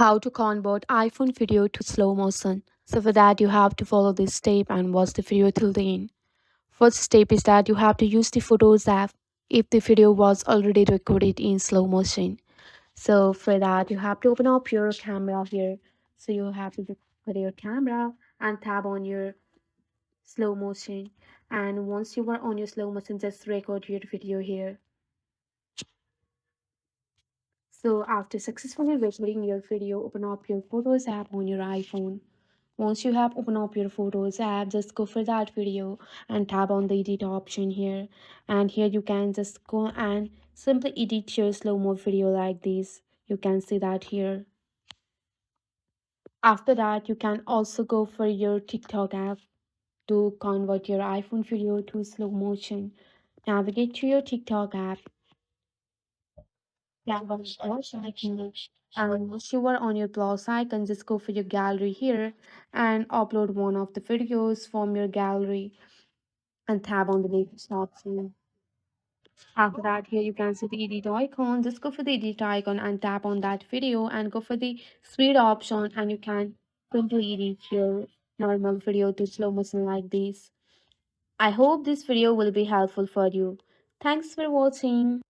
How to convert iPhone video to slow motion. So for that you have to follow this step and watch the video till the end. First step is that you have to use the Photos app if the video was already recorded in slow motion. So for that you have to open up your camera here. So you have to put your camera and tap on your slow motion. And once you are on your slow motion, just record your video here. So after successfully recording your video, open up your Photos app on your iPhone. Once you have opened up your Photos app, just go for that video and tap on the edit option here. And here you can just go and simply edit your slow-mo video like this. You can see that here. After that, you can also go for your TikTok app to convert your iPhone video to slow motion. Navigate to your TikTok app. Tap on the plus icon. And once you are on your plus icon, just go for your gallery here and upload one of the videos from your gallery and tap on the next option. After that, here you can see the edit icon. Just go for the edit icon and tap on that video and go for the speed option, and you can simply edit your normal video to slow motion like this. I hope this video will be helpful for you. Thanks for watching.